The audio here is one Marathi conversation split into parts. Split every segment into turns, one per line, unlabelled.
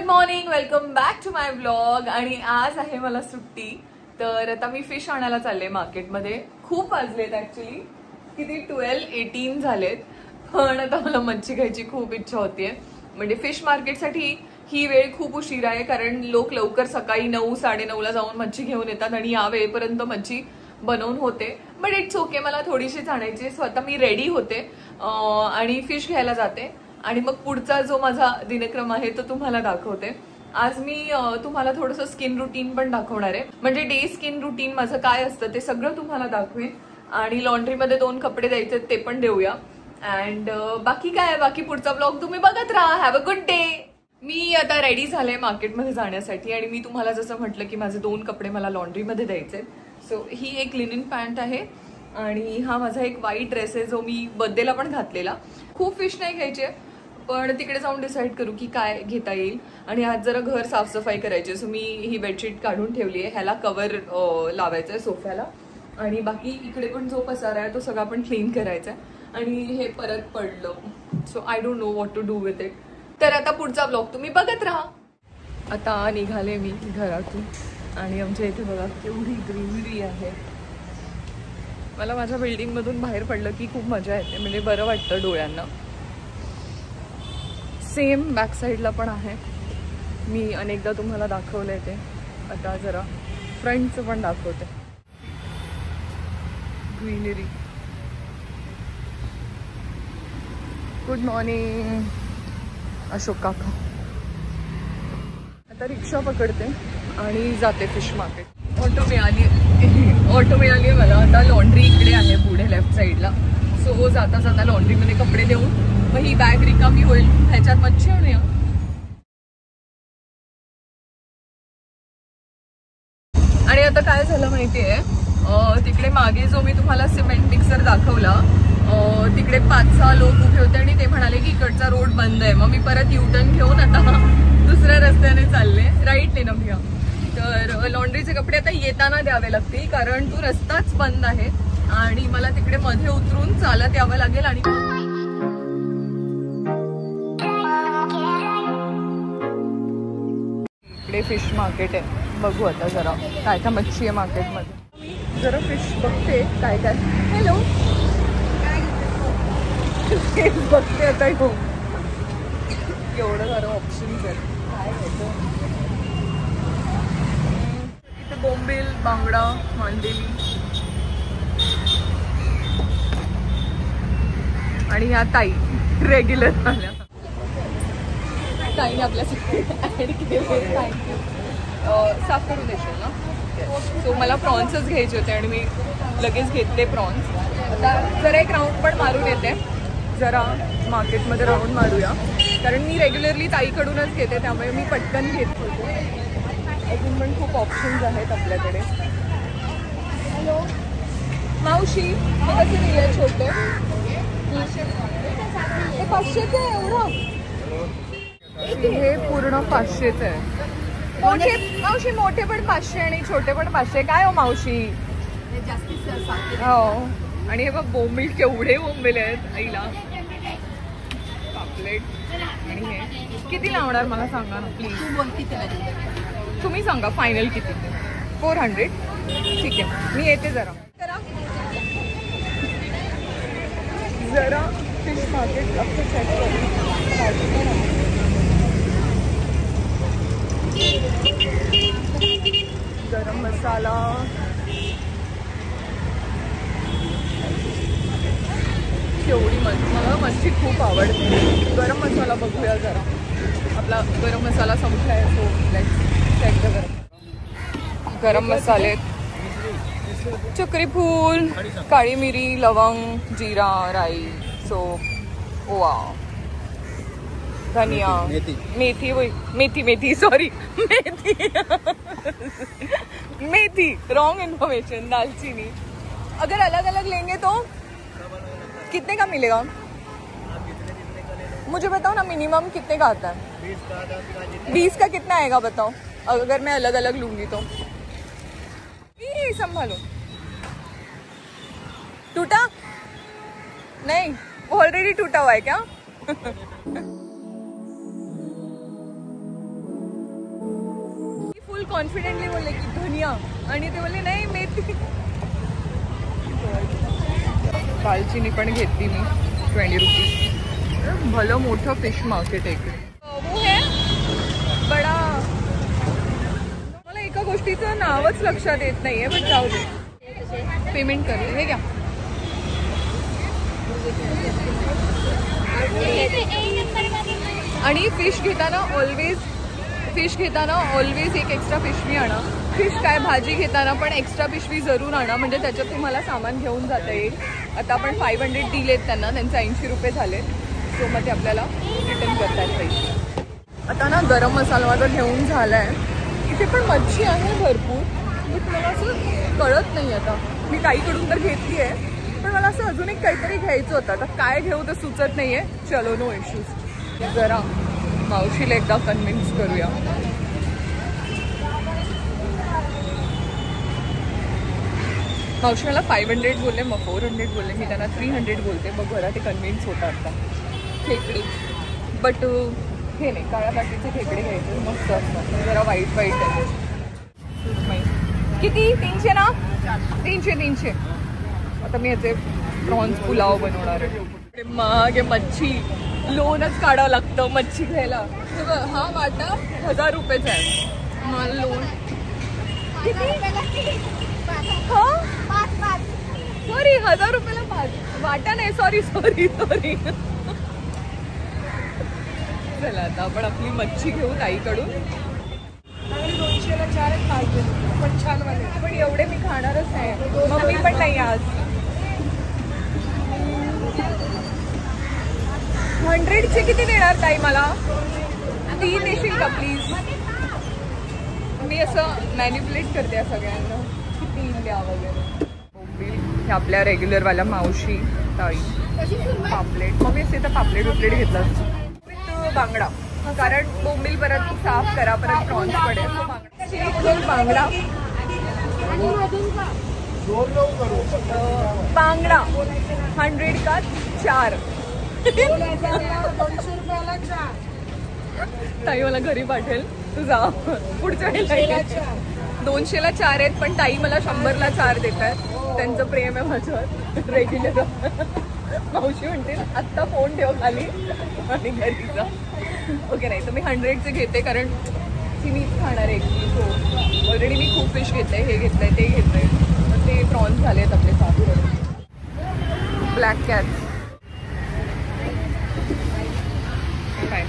Morning, welcome back to my vlog. आणि आज आहे मला सुट्टी, तर आता मी फिश आणायला चालले मार्केटमध्ये। खूप वाजलेत ऍक्च्युली, किती 12:18 झालेत, पण आता मला मच्छी खायची खूप इच्छा होतीये। म्हणजे फिश मार्केटसाठी ही वेळ खूप उशीर आहे, कारण लोक लवकर सकाळी 9, 9:30 ला जाऊन मच्छी घेऊन येतात आणि या वेळेपर्यंत मच्छी बनवून होते। बट इट्स ओके, मला थोडीशीच आणायची। स्वतः मी रेडी होते आणि फिश घ्यायला जाते आणि मग पुढचा जो माझा दिनक्रम आहे तो तुम्हाला दाखवते। आज मी तुम्हाला थोडंसं स्किन रुटीन पण दाखवणार आहे, म्हणजे डे स्किन रुटीन माझं काय असतं ते सगळं तुम्हाला दाखवेन। आणि लॉन्ड्रीमध्ये 2 कपडे द्यायचे ते पण देऊया। अँड बाकी काय, बाकी पुढचा ब्लॉग तुम्ही बघत राहा। Have a good day. मी आता रेडी झाले मार्केटमध्ये जाण्यासाठी आणि मी तुम्हाला जसं म्हटलं की माझे 2 कपडे मला लॉन्ड्रीमध्ये द्यायचे। सो ही एक लिनन पॅन्ट आहे आणि हा माझा एक व्हाईट ड्रेस आहे जो मी बर्थडेला पण घातलेला। खूप फिश नाही घ्यायचे, पण तिकडे जाऊन डिसाईड करू की काय घेता येईल। आणि आज जरा घर साफसफाई करायची, सो मी ही बेडशीट काढून ठेवली आहे, ह्याला कवर लावायचं आहे सोफ्याला। आणि बाकी इकडे पण जो पसारा आहे तो सगळा पण क्लीन करायचा आहे। आणि हे परत पडलं, so I don't know what to do with it. तर आता पुढचा ब्लॉग तुम्ही बघत राहा। आता निघाले मी घरातून आणि आमच्या इथे बघा केवढी ग्रीनरी आहे। मला माझ्या बिल्डिंगमधून बाहेर पडलं की खूप मजा येते, म्हणजे बरं वाटतं डोळ्यांना। सेम बॅक साईडला पण आहे, मी अनेकदा तुम्हाला दाखवलंय ते। आता जरा फ्रंटचं पण दाखवते। ग्रीनरी। गुड मॉर्निंग अशोक काका। आता रिक्षा पकडते आणि जाते फिश मार्केट। ऑटो मिळाली आहे मला। आता लॉन्ड्री इकडे आहे पुढे लेफ्ट साईडला, सो जाता जाता लॉन्ड्रीमध्ये कपडे देऊन मग ही बॅग रिकामी होईल, ह्याच्यात मच्छी आणूया। आणि आता काय झालं माहितीये, तिकडे मागे जो मी तुम्हाला सिमेंट मिक्सर दाखवला, तिकडे 5-6 लोक उभे होते आणि ते म्हणाले की इकडचा रोड बंद आहे। मग मी परत युटर्न घेऊन आता दुसऱ्या रस्त्याने चालले, राईटने ना भैया। तर लॉन्ड्रीचे कपडे आता येताना द्यावे लागतील, कारण तो रस्ताच बंद आहे आणि मला तिकडे मध्ये उतरून चालत यावं लागेल। आणि इकडे फिश मार्केट आहे, बघू आता जरा काय काय मच्छी आहे मार्केटमध्ये। जरा फिश बघते काय काय। हॅलो, बघते आता हो, एवढं सारं ऑप्शन्स आहेत काय घ्यायचं। इथे बोंबील, बांगडा, मांदेली आणि ह्या ताई रेग्युलर आल्या। ताईने आपल्यासाठी ऍड केले, थँक्यू। साफ करून देशील ना? सो मला प्रॉन्सच घ्यायचे होते आणि मी लगेच घेतले प्रॉन्स। आता जरा एक राऊंड पण मारून येते, जरा मार्केटमध्ये राऊंड मारूया, कारण मी रेग्युलरली ताईकडूनच घेते, त्यामुळे मी पटकन घेत होते। अजून पण खूप ऑप्शन्स आहेत आपल्याकडे। हॅलो मावशी, हे कसे दिले छोटे? हे 500चे आहे एवढं? हे पूर्ण 500चं आहे। मोठे मावशी, मोठे पण 500 आणि छोटे पण 500। काय हो मावशी? हो। आणि हे बघ बोंबील, केवढे बोंबील आहेत आईला। पापलेट। आणि हे किती लावणार मला सांगा ना प्लीज। तुम्ही सांगा फायनल किती? 400? ठीक आहे, मी येते जरा फिश मार्केट असं चेक करू। गरम मसाला, केवढी मला मच्छी खूप आवडते। गरम मसाला बघूया जरा, आपला गरम मसाला संपलाय तो लेट्स चेक द गरम मसाले। चक्री फूल, काळी मिरी, लवंग, जीरा, राई, सोप, ओवा, धनिया, मेथी, वही मेथी सॉरी मेथी रॉन्ग इन्फॉर्मेशन, दालचीनी। अगर अलग अलग लेंगे तो कितने का मिलेगा? मुझे बताओ ना, मिनिमम कितने का आता है? 20 का कितना आएगा बताओ, अगर मैं अलग अलग लूंगी तो। ये संभालो। टूटा नहीं, वो ऑलरेडी टूटा हुआ है क्या? कॉन्फिडेंटली बोलले की धनिया आणि ते बोलले नाही मेथी. दालचिनी पण घेतली मी 20 रुपीज. भलं मोठं फिश मार्केट आहे इकडे. वो है बडा. मला एका गोष्टीचं नावच लक्षात येत नाहीये पण जाऊ दे. पेमेंट कर हे घ्या. आणि फिश घेताना ऑलवेज एक एक्स्ट्रा पिशवी आणा. फिश काय भाजी घेताना पण एक्स्ट्रा पिशवी जरूर आणा म्हणजे त्याच्यात तुम्हाला सामान घेऊन जाता येईल. आता आपण 500 दिलेत त्यांना, त्यांचे 80 रुपये झाले. सो मग ते आपल्याला रिटर्न करतात पैसे. आता ना गरम मसाला माझा घेऊन झाला आहे. इथे पण मच्छी आहे भरपूर बट मला असं कळत नाही. आता मी ताईकडून तर घेतली आहे पण मला असं अजून एक काहीतरी घ्यायचं होतं. आता काय घेऊ तर सुचत नाही आहे. चलो नो इश्यूज. जरा मावशीला एकदा कन्व्हिन्स करूया. मावशी मला 500 बोलले मग 400 बोलले. मी त्यांना 300 बोलते. मग घरात ते कन्व्हिन्स होतात. आता खेकडे बट हे नाही काळ्या पाटीचे खेकडे घ्यायचे मस्त असतात. जरा वाईट आहे. किती 300 ना 300. आता मी याचे प्रॉन्स पुलाव बनवणार आहे. मागे मच्छी लोनच काढावं लागतं मच्छी घ्यायला. हा वाटा 1000 रुपयेचा आहे. मला लोन किती? सॉरी 1000 रुपयाला 5 वाटा नाही. सॉरी. चला आता आपण आपली मच्छी घेऊ ताईकडून.
200ला 4 पाहिजे पण छान वाले.
पण एवढे मी खाणारच आहे. मम्मी पण नाही आज. 100चे किती देणार ताई मला? 3 देशील का प्लीज? मी असं मॅनिप्युलेट करते सगळ्यांना की 3 द्या वगैरे. हे आपल्या रेग्युलरवाल्या मावशी ताई पापलेट. मग मी असे तर पापलेट घेतला विथ बांगडा कारण बोंबील परत साफ करा परत प्रॉन्स पडेल. बांगडा बांगडा 100 का 4. ताई मला घरी पाठवेल. तू जा पुढच्या वेळेला. 200ला 4 आहेत पण ताई मला 100ला 4 देत आहेत. त्यांचं प्रेम आहे माझ्यावर रेग्युलर. मावशी म्हणते आत्ता फोन ठेव खाली आणि घरी जा. ओके नाही तर मी 100चे घेते कारण ती मीच खाणार आहे. सो ऑलरेडी मी खूप फिश घेते. हे घेतलंय ते घेतलंय. तर ते प्रॉन्स झाले आहेत आपले साफ करून. ब्लॅक कॅट काय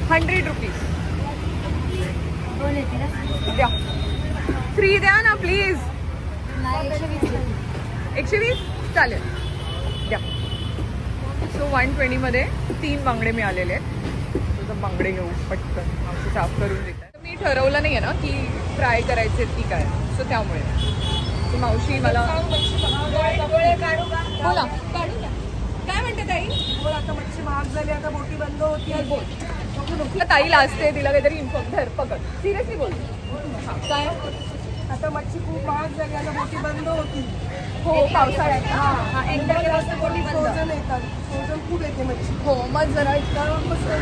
100 रुपीज द्या. 3 द्या ना प्लीज. 120 चालेल द्या. सो 120 मध्ये 3 बांगडे मिळालेले आहेत. तुझं बांगडे घेऊ पटकन. आमचं साफ करून देतात. मी ठरवलं नाही आहे ना की फ्राय करायचे की काय. सो त्यामुळे मावशी मला बोला काढू द्या. काय म्हणते ताई?
बोल आता मच्छी महाग झाली आता बोटी बंद होती.
बोल ताईला असते तिला काहीतरी इन्फॉर्म धर पकड. सिरियसली बोल. काय
आता मच्छी खूप महाग झाली आता बोटी बंद होती.
हो पावसाळ्यात
एकदा जास्त बोटी फ्रोझन येतात. फ्रोझन खूप येते मच्छी.
हो मग जरा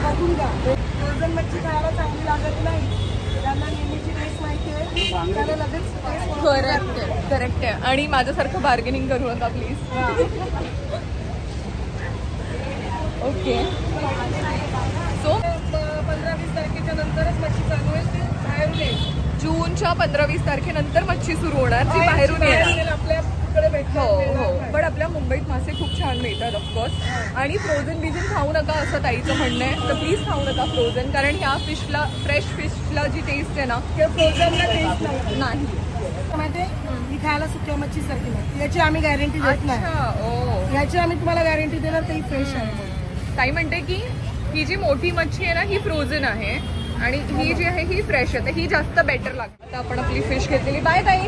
बघून घ्या. फ्रोझन मच्छी खायला चांगली लागत नाही. त्यांना नेहमीची टेस्ट माहिती आहे. त्याला लगेच
करेक्ट आहे. आणि माझ्यासारखं बार्गेनिंग करू नका प्लीज. ओके. सो
15-20 तारखेच्या नंतरच मच्छी चालू आहे. ते बाहेरून येईल.
जूनच्या 15-20 तारखेनंतर मच्छी सुरू होणार. ती बाहेरून येणार.
आपल्याकडे भेटतो.
हो पण आपल्या मुंबईत मासे खूप छान मिळतात ऑफकोर्स. आणि फ्रोझन बिझन खाऊ नका असं ताईचं म्हणणं आहे. तर प्लीज खाऊ नका फ्रोझन कारण ह्या फिशला फ्रेश फिशला जी टेस्ट आहे ना
फ्रोझनला टेस्ट
नाही.
माहिती ही खायला सुक्या मच्छी सारखी नाही. याची आम्ही गॅरंटी देत नाही. याची आम्ही तुम्हाला गॅरंटी देणार ती फ्रेश आहे.
ताई म्हणते की ही जी मोठी मच्छी आहे ना ही फ्रोझन आहे आणि ही जी आहे ही फ्रेश आहे. ही जास्त बेटर लागते. आता आपण आपली फिश घेतलेली. बाय ताई.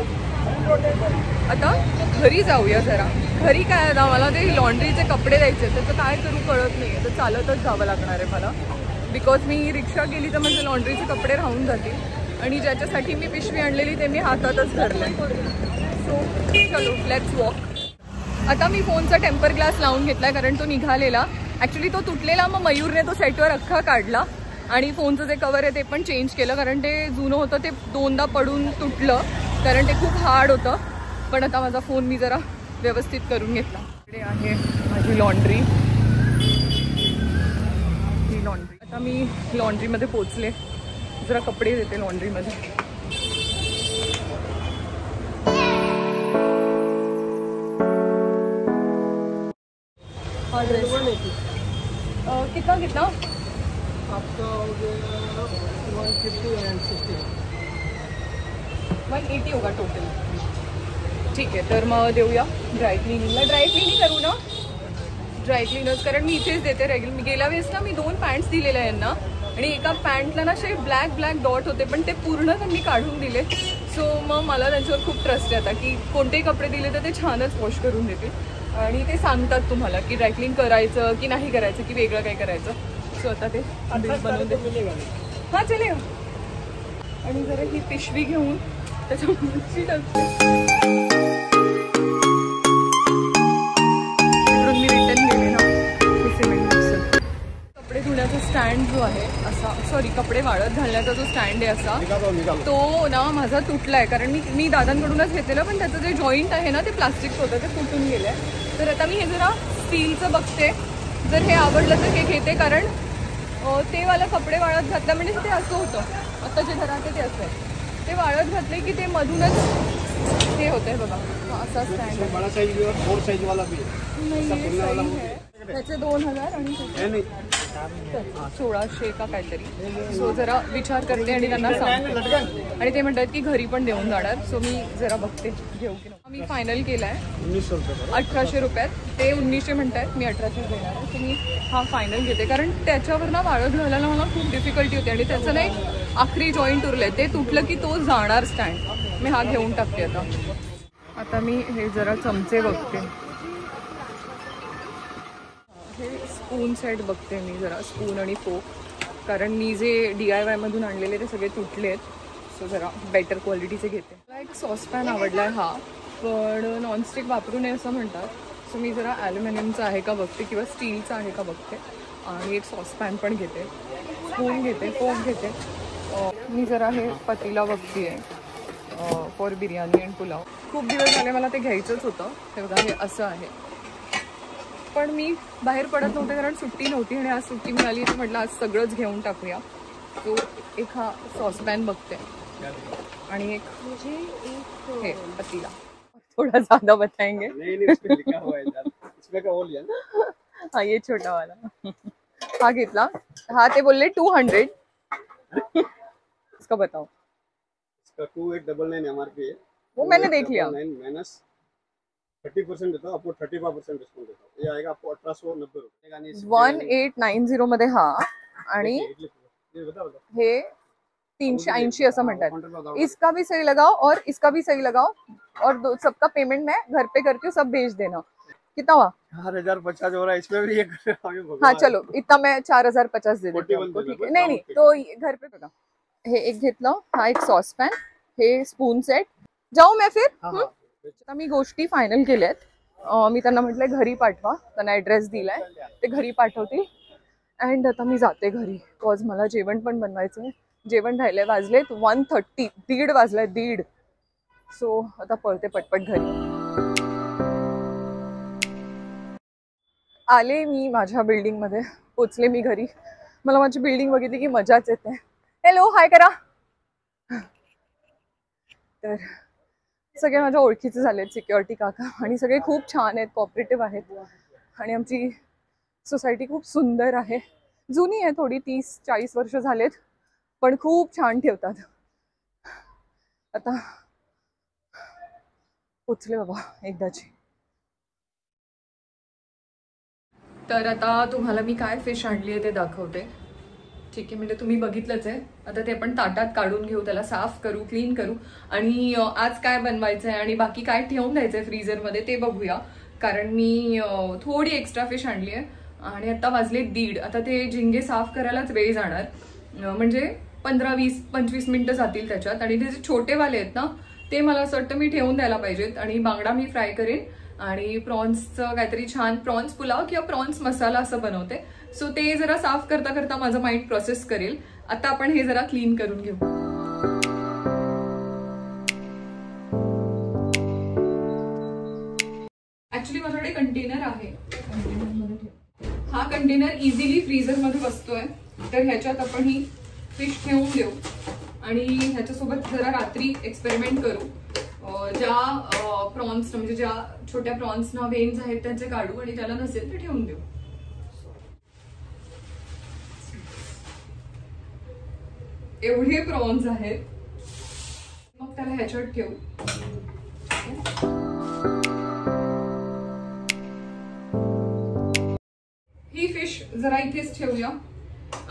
आता घरी जाऊया जरा. घरी काय आता मला ते लॉन्ड्रीचे कपडे द्यायचे त्याचं काय करू कळत नाही. तर चालतच जावं लागणार आहे मला बिकॉज मी रिक्षा गेली तर म्हणजे लॉन्ड्रीचे कपडे राहून जातील आणि ज्याच्यासाठी मी पिशवी आणलेली ते मी हातातच धरले. सो चलो लेट्स वॉक. आता मी फोनचा टेम्पर ग्लास लावून घेतलाय कारण तो निघालेला. ॲक्च्युली तो तुटलेला. मग मयूरने तो सेटवर अख्खा काढला आणि फोनचं जे कवर आहे ते पण चेंज केलं, कारण ते जुनं होतं, ते दोनदा पडून तुटलं, कारण ते खूप हार्ड होतं. पण आता माझा फोन मी जरा व्यवस्थित करून घेतला. इकडे आहे माझी लॉन्ड्री. ही लॉन्ड्री. आता मी लॉन्ड्रीमध्ये पोचले, जरा कपडे देते लॉन्ड्रीमध्ये. हा ड्रेस कितना कितना
आपका
180 होगा टोटल. ठीक आहे, तर मग देऊया ड्राय क्लिनिंगला. ड्राय क्लिनिंग करू ना, ड्राय क्लिनर्स, कारण मी इथेच देते रेग्युलर. मी गेल्या वेळेस ना मी 2 पॅन्ट्स दिलेल्या यांना, आणि एका पॅन्टला ना असे ब्लॅक डॉट होते, पण ते पूर्ण त्यांनी काढून दिले. सो मग मला त्यांच्यावर खूप ट्रस्ट आहे आता, की कोणतेही कपडे दिले तर ते छानच वॉश करून देतील. आणि ते सांगतात तुम्हाला की ड्राय क्लीन करायचं की नाही करायचं, की वेगळं काय करायचं. सो आता ते बनवून दे. हां चलेगा. आणि जरा ही पिशवी घेऊन त्याच्यामध्ये टाकते. मी रिटर्न गेले ना सिमेंट मिक्सर. कपडे धुण्याचा स्टँड जो आहे असा, सॉरी कपडे वाळत घालण्याचा जो स्टँड आहे असा, तो ना माझा तुटला आहे. कारण मी दादांकडूनच घेतलेलं, पण त्याचं जे जॉईंट आहे ना ते प्लास्टिकचं होतं, ते फुटून गेलं आहे. तर आता मी हे जरा स्टीलचं बघते, जर हे आवडलं तर हे घेते. कारण ते वाला कपडे वाळत घातलं म्हणजे ते असं होतं, आता जे घरात आहे ते असं आहे. ते वाळत घातले की ते मधूनच हे होतंय बघा. असा स्टँड आहे.
बड़ा साइज भी और 4 साइज वाला भी
आहे. त्याचे 2000 आणि 1600 का काहीतरी. सो जरा विचार करते आणि त्यांना सांगते. आणि ते म्हणतात की घरी पण देऊन जाणार. सो मी जरा बघते घेऊ की नाही. मी फायनल केला आहे 1800 रुपयात. ते 1900 म्हणतात, मी 1800 देणार आहे. सो मी हा फायनल घेते, कारण त्याच्यावर ना वाळत घालायला मला खूप डिफिकल्टी होते. आणि त्याचं नाही आखरी जॉईंट उरलं आहे, ते तुटलं की तो जाणार स्टँड. मी हा घेऊन टाकते आता. आता मी हे जरा चमचे बघते, हे स्पून सेट बघते मी जरा, स्पून आणि फोक. कारण मी जे DIY मधून आणलेले ते सगळे तुटले आहेत. सो जरा बेटर क्वालिटीचे घेते. मला एक सॉसपॅन आवडला आहे हा, पण नॉनस्टिक वापरू नये असं म्हणतात. सो मी जरा ॲल्युमिनियमचा आहे का बघते, किंवा स्टीलचा आहे का बघते. आणि एक सॉसपॅन पण घेते, स्पून घेते, फोक घेते. मी जरा हे पतीला बघते आहे फॉर बिर्याणी अँड पुलाव. खूप दिवस झाले मला ते घ्यायचंच होतं. हे बघा, हे असं आहे. पण मी बाहेर पडत नव्हते, कारण सुट्टी नव्हती. आणि आज सुट्टी मिळाली तर म्हटलं आज सगळंच घेऊन टाकूया. तो एक हा सॉसपॅन बघते, आणि एक हे पतीला. थोड़ा ज़्यादा बताएंगे. हाँ ये छोटा वाला हा घेतला. हा ते बोलले 200. इसका बताओ.
इसका 2899 MRP है.
वो मैंने देख लिया.
माइनस 30% देता हूँ आपको, 35% डिस्काउंट देता हूँ. ये आएगा आपको 1890 रुपये.
1890 मध्ये हा, आणि हे 380 ऐसा म्हणतात. इसका भी सही लगाओ और इसका भी सही लगाओ, और सबका पेमेंट मैं घर पे करती हूँ, सब भेज देना. कितना हुआ?
4050 हो रहा है. इसमें भी एक
हाँ चलो, इतना मैं 4050 दे देती हूँ. ठीक है. नहीं तो घर पे बघा. हे एक घेतलं. हा एक सॉसपॅन, हे स्पून सेट. जाऊ मैं फिर. आता मी गोष्टी फायनल केल्यात. मी त्यांना म्हटलंय घरी पाठवा, त्यांना ॲड्रेस दिलाय, ते घरी पाठवतील. अँड आता मी जाते घरी, बिकॉज मला जेवण पण बनवायचं आहे. जेवण राहिलंय. वाजलेत 1:30, 1:30 वाजलाय, 1:30. सो आता पळते पटपट घरी. आले मी माझ्या बिल्डिंगमध्ये, पोचले मी घरी. मला माझी बिल्डिंग बघितली की मजाच येते. हॅलो, हाय करा. तर सगळे माझ्या ओळखीचे झालेत, सिक्युरिटी काका, आणि सगळे खूप छान आहेत, कॉपरेटिव्ह आहेत. आणि आमची सोसायटी खूप सुंदर आहे. जुनी आहे थोडी, 30-40 वर्ष झालेत, पण खूप छान ठेवतात. आता पोचले बाबा एकदाची. तर आता तुम्हाला मी काय फिश आणली आहे ते दाखवते. ठीक आहे, म्हणजे तुम्ही बघितलंच आहे. आता ते आपण ताटात काढून घेऊ, त्याला साफ करू, क्लीन करू, आणि आज काय बनवायचं आहे आणि बाकी काय ठेवून द्यायचं आहे फ्रीझरमध्ये ते बघूया. कारण मी थोडी एक्स्ट्रा फिश आणली आहे, आणि आता वाजले 1:30. आता ते झिंगे साफ करायलाच वेळ जाणार, म्हणजे 15-20-25 मिनटं जातील त्याच्यात. आणि ते जे छोटेवाले आहेत ना, ते मला असं वाटतं मी ठेवून द्यायला पाहिजेत. आणि बांगडा मी फ्राय करेन, आणि प्रॉन्सचं काहीतरी छान प्रॉन्स पुलाव किंवा प्रॉन्स मसाला असं बनवते. सो ते जरा साफ करता करता माझं माइंड प्रोसेस करेल. आता आपण हे जरा क्लीन करून घेऊ. ऍक्च्युली माझ्याकडे कंटेनर आहे, हा कंटेनर इझिली फ्रीझर मध्ये बसतोय. तर ह्याच्यात आपण ही फिश ठेवून देऊ आणि ह्याच्यासोबत जरा रात्री एक्सपेरिमेंट करू. ज्या प्रॉन्स म्हणजे ज्या छोट्या प्रॉन्सना वेन्स आहेत त्यांचे काढू आणि त्याला नसेल तर ठेवून देऊ. एवढे प्रॉन्स आहेत, मग त्याला ह्याच्यात ठेवू. ही फिश जरा इथेच ठेवूया.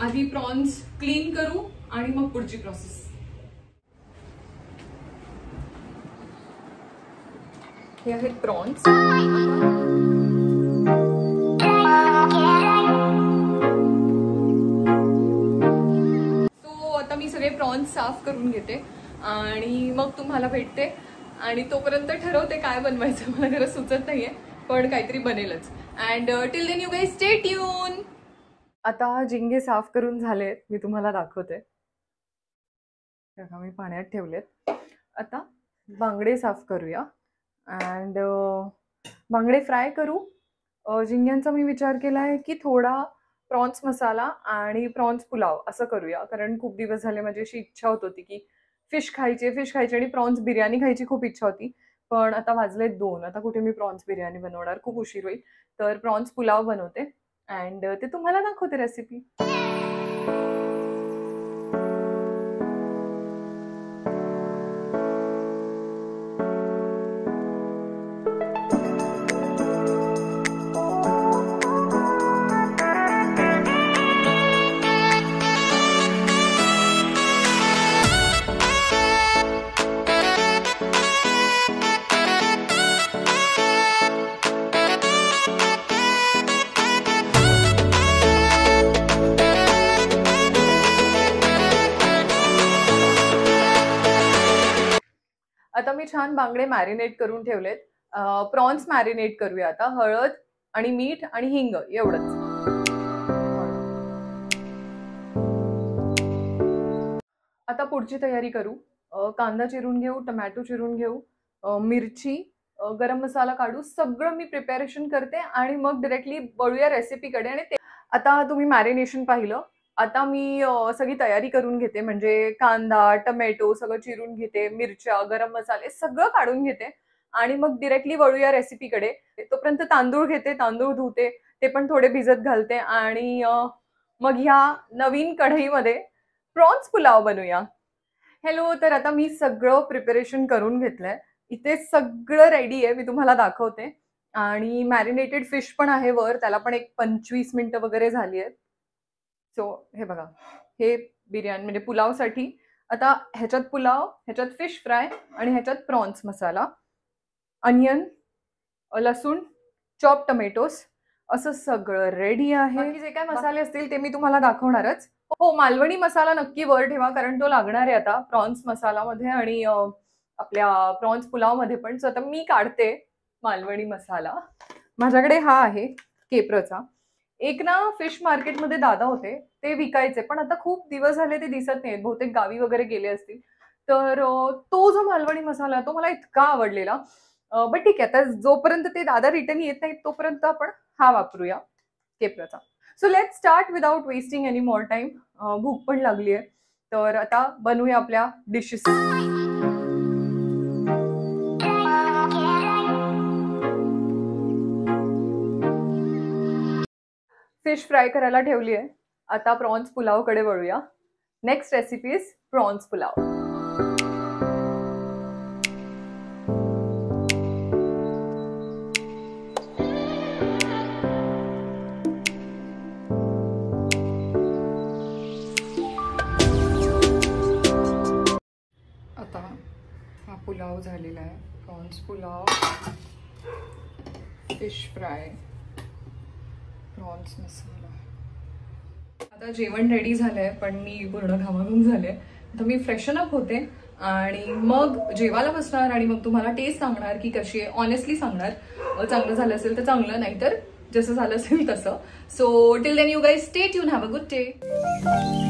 आधी प्रॉन्स क्लीन करू आणि मग पुढची प्रोसेस. हे आहेत प्रॉन्स. सो आता मी सगळे प्रॉन्स साफ करून घेते आणि मग तुम्हाला भेटते. आणि तोपर्यंत ठरवते काय बनवायचं, मला खरं सुचत नाहीये, पण काहीतरी बनेलच. And till then you guys stay tune. आता झिंगे साफ करून झालेत, मी तुम्हाला दाखवते. मी पाण्यात ठेवलेत. आता बांगडे साफ करूया अँड बांगडे फ्राय करू. झिंग्यांचा मी विचार केला आहे की थोडा प्रॉन्स मसाला आणि प्रॉन्स पुलाव असं करूया, कारण खूप दिवस झाले माझी अशी इच्छा होत होती की फिश खायची आणि प्रॉन्स बिर्याणी खायची खूप इच्छा होती. पण आता वाजले 2, आता कुठे मी प्रॉन्स बिर्याणी बनवणार, खूप उशीर होईल. तर प्रॉन्स पुलाव बनवते अँड ते तुम्हाला दाखवते रेसिपी. आता मी छान बांगडे मॅरिनेट करून ठेवलेत. प्रॉन्स मॅरिनेट करूया आता. हळद आणि मीठ आणि हिंग एवढंच. आता पुढची तयारी करू. कांदा चिरून घेऊ, टमॅटो चिरून घेऊ, मिरची, गरम मसाला काढू. सगळं मी प्रिपरेशन करते आणि मग डायरेक्टली वळूया रेसिपीकडे. आणि आता तुम्ही मॅरिनेशन पाहिलं. आता मी सगळी तयारी करून घेते, म्हणजे कांदा टमॅटो सगळं चिरून घेते, मिरच्या गरम मसाले सगळं काढून घेते आणि मग डिरेक्टली वळूया रेसिपीकडे. तोपर्यंत तांदूळ घेते, तांदूळ धुते, ते पण थोडे भिजत घालते आणि मग ह्या नवीन कढईमध्ये प्रॉन्स पुलाव बनवूया. हॅलो, तर आता मी सगळं प्रिपरेशन करून घेतलंय. इथे सगळं रेडी आहे, मी तुम्हाला दाखवते. आणि मॅरिनेटेड फिश पण आहे वर, त्याला पण एक 25 मिनिटं वगैरे झाली आहेत. सो हे बघा, हे बिर्याणी म्हणजे पुलावसाठी. आता ह्याच्यात पुलाव, ह्याच्यात फिश फ्राय आणि ह्याच्यात प्रॉन्स मसाला, अनियन, लसूण, चॉप टमॅटोस असं सगळं रेडी आहे. जे काय मसाले असतील ते मी तुम्हाला दाखवणारच. हो, मालवणी मसाला नक्की वर ठेवा, कारण तो लागणार आहे आता प्रॉन्स मसालामध्ये आणि आपल्या प्रॉन्स पुलावमध्ये पण. सो आता मी काढते मालवणी मसाला. माझ्याकडे हा आहे केप्रचा. एक ना फिश मार्केटमध्ये दादा होते, ते विकायचे, पण आता खूप दिवस झाले ते दिसत नाहीत, बहुतेक गावी वगैरे गेले असतील. तर तो जो मालवणी मसाला तो मला इतका आवडलेला. बट ठीक आहे, आता जोपर्यंत ते दादा रिटर्न येत नाहीत तोपर्यंत आपण हा वापरूया केप्रचा. So let's start without wasting any more time. भूक पण लागली आहे, तर आता बनवूया आपल्या डिशेस. फिश फ्राय करायला ठेवली आहे. आता प्रॉन्स पुलावकडे वळूया. Next recipe is prawns pulao. आता हा पुलाव झालेला आहे. Prawns pulao, fish fry, prawns masala. आता जेवण रेडी झालंय, पण मी पूर्ण घामाघूम झाले. आता मी फ्रेशन अप होते आणि मग जेवायला बसणार आणि मग तुम्हाला टेस्ट सांगणार की कशी आहे. ऑनेस्टली सांगणार, चांगलं झालं असेल तर चांगलं, नाहीतर जसं झालं असेल तसं. So till then you guys stay tune, have a good day.